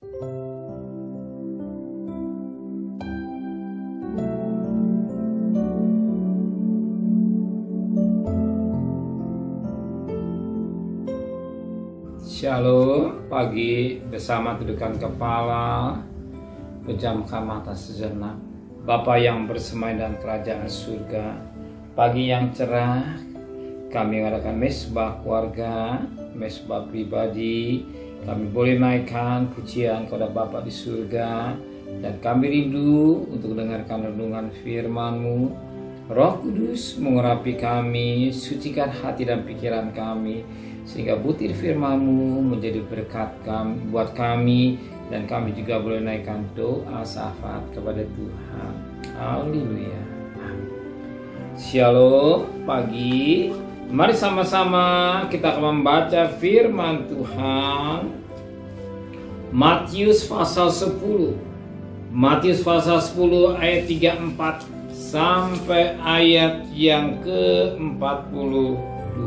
Shalom, pagi bersama dudukan kepala, pejamkan mata sejenak. Bapa yang bersemayam dalam kerajaan surga, pagi yang cerah, kami mengadakan mesbah keluarga, mesbah pribadi. Kami boleh naikkan pujian kepada Bapa di surga, dan kami rindu untuk mendengarkan renungan firman-Mu. Roh Kudus mengurapi kami, sucikan hati dan pikiran kami, sehingga butir firman-Mu menjadi berkat buat kami, dan kami juga boleh naikkan doa syafaat kepada Tuhan. Haleluya. Shalom, pagi. Mari sama-sama kita akan membaca firman Tuhan. Matius pasal 10. Matius pasal 10 ayat 34 sampai ayat yang ke-42.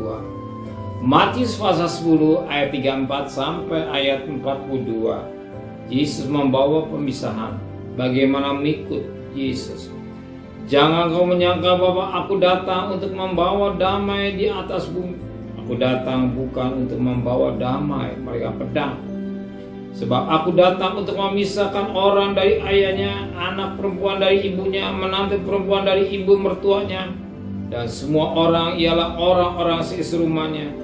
Matius pasal 10 ayat 34 sampai ayat 42. Yesus membawa pemisahan. Bagaimana mengikut Yesus? Jangan kau menyangka bahwa aku datang untuk membawa damai di atas bumi. Aku datang bukan untuk membawa damai, mereka pedang. Sebab aku datang untuk memisahkan orang dari ayahnya, anak perempuan dari ibunya, menantu perempuan dari ibu mertuanya, dan semua orang ialah orang-orang seserumahnya.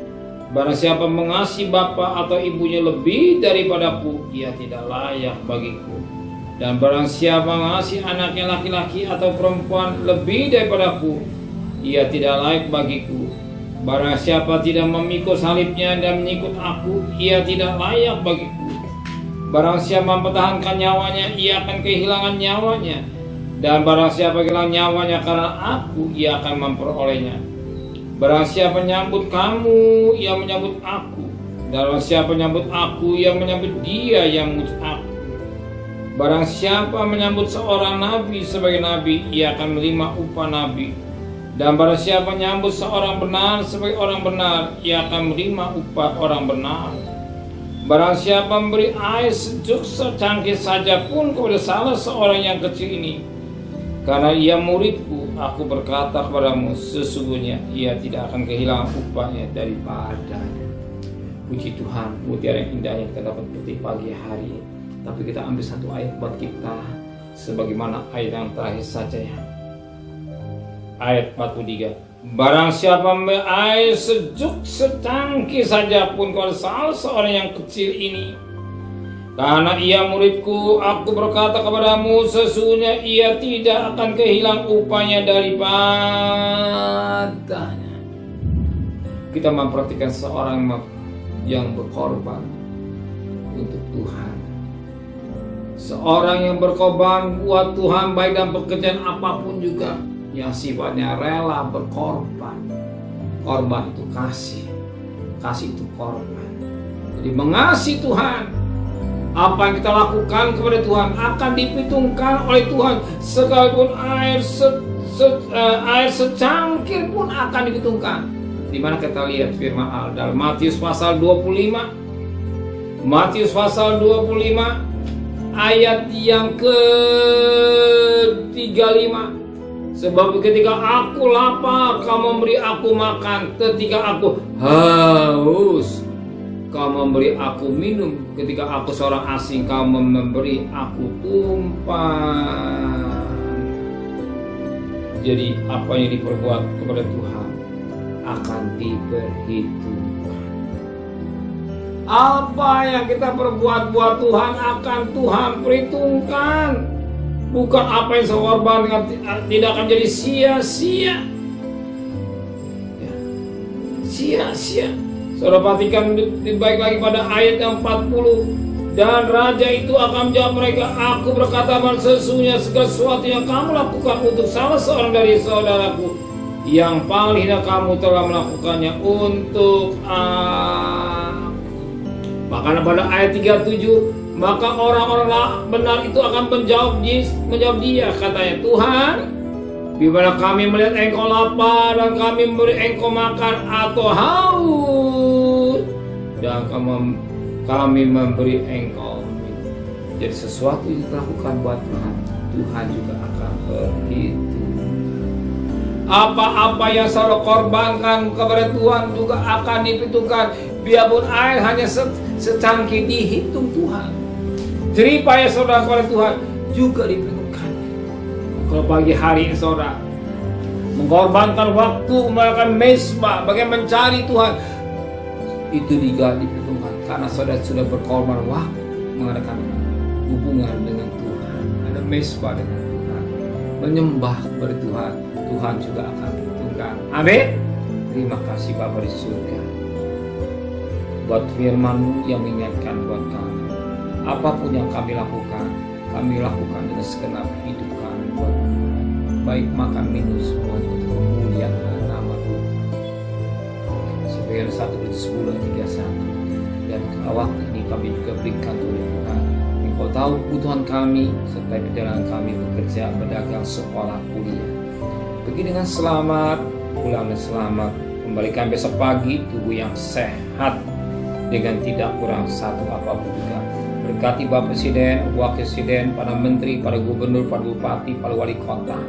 Barang siapa mengasihi bapa atau ibunya lebih daripadaku, ia tidak layak bagiku. Dan barang siapa mengasihi anaknya laki-laki atau perempuan lebih daripadaku, ia tidak layak bagiku. Barang siapa tidak memikul salibnya dan mengikut aku, ia tidak layak bagiku. Barang siapa mempertahankan nyawanya, ia akan kehilangan nyawanya. Dan barang siapa kehilangan nyawanya karena aku, ia akan memperolehnya. Barang siapa menyambut kamu, ia menyambut aku. Dan barang siapa menyambut aku, ia menyambut dia yang mengutus aku. Barang siapa menyambut seorang nabi sebagai nabi, ia akan menerima upah nabi. Dan barang siapa menyambut seorang benar sebagai orang benar, ia akan menerima upah orang benar. Barang siapa memberi air sejuk secangkir saja pun kepada salah seorang yang kecil ini, karena ia muridku, aku berkata kepadamu, sesungguhnya ia tidak akan kehilangan upahnya daripadanya. Puji Tuhan, mutiara yang indah yang kita dapat petik pagi hari ini. Tapi kita ambil satu ayat buat kita, sebagaimana ayat yang terakhir saja ya. Ayat 43. Barang siapa memberi air sejuk secangkir saja pun kepada salah seorang yang kecil ini, karena ia muridku, aku berkata kepadamu, sesungguhnya ia tidak akan kehilangan upahnya daripadanya. Kita memperhatikan seorang yang berkorban untuk Tuhan. Seorang yang berkorban buat Tuhan, baik dalam pekerjaan apapun juga, yang sifatnya rela berkorban. Korban itu kasih. Kasih itu korban. Jadi mengasihi Tuhan, apa yang kita lakukan kepada Tuhan akan diperhitungkan oleh Tuhan. Sekalipun air secangkir pun akan diperhitungkan. Dimana kita lihat firman Allah dalam Matius pasal 25. Matius pasal 25 ayat yang ke-35. Sebab ketika aku lapar, kamu memberi aku makan. Ketika aku haus, kau memberi aku minum. Ketika aku seorang asing, kau memberi aku tumpang. Jadi apa yang diperbuat kepada Tuhan akan diperhitungkan. Apa yang kita perbuat buat Tuhan akan Tuhan perhitungkan. Bukan apa yang saya korbankan tidak akan jadi sia-sia. Sia-sia. Saudara perhatikan baik lagi pada ayat yang 40. Dan raja itu akan menjawab mereka, aku berkata sesungguhnya segala sesuatu yang kamu lakukan untuk salah seorang dari saudaraku yang paling hina, kamu telah melakukannya untuk aku. Bahkan pada ayat 37, maka orang-orang benar itu akan menjawab dia, katanya, Tuhan, di mana kami melihat engkau lapar dan kami memberi engkau makan, atau haus dan kami memberi engkau minum. Jadi sesuatu yang dilakukan buat Tuhan, Tuhan juga akan begitu. Apa-apa yang saudara korbankan kepada Tuhan juga akan diperhitungkan. Biarpun air hanya secangkir, dihitung Tuhan. Jeripaya saudara kepada Tuhan juga diperhitungkan. Kalau pagi hari ini saudara mengorbankan waktu melakukan mesbah, bagaimana mencari Tuhan, itu juga diperhitungkan karena saudara sudah berkorban waktu mengadakan hubungan dengan Tuhan, ada mesbah dengan Tuhan, menyembah kepada Tuhan. Tuhan juga akan perhitungkan. Amin. Terima kasih Bapa di surga buat firman-Mu yang mengingatkan buat kami. Apapun yang kami lakukan dengan segenap hidup kami buat Tuhan. Baik makan minum semua untuk memuliakan nama Tuhan. Sebagai 1 Korintus 10:31. Dan waktu ini kami juga berikan oleh Tuhan. Engkau tahu kebutuhan kami serta perjalanan kami bekerja, berdagang, sekolah, kuliah. Pergi dengan selamat, pulang dengan selamat, kembalikan besok pagi tubuh yang sehat dengan tidak kurang satu apapun juga. Berkati Bapak Presiden, Wakil Presiden, para Menteri, para Gubernur, para Bupati, para Wali Kota,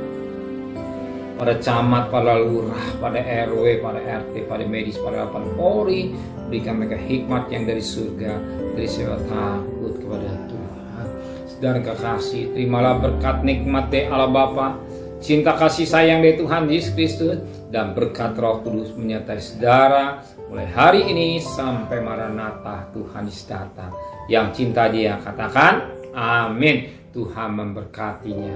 para camat, para lurah, pada RW, pada RT, pada medis, pada Polri. Berikan mereka hikmat yang dari surga, dari sewa takut kepada Tuhan. Saudara kekasih, terimalah berkat nikmat dari Allah Bapa, cinta kasih sayang dari Tuhan Yesus Kristus, dan berkat Roh Kudus menyertai saudara mulai hari ini sampai Maranatha Tuhan Yesus datang. Yang cinta Dia katakan amin. Tuhan memberkatinya.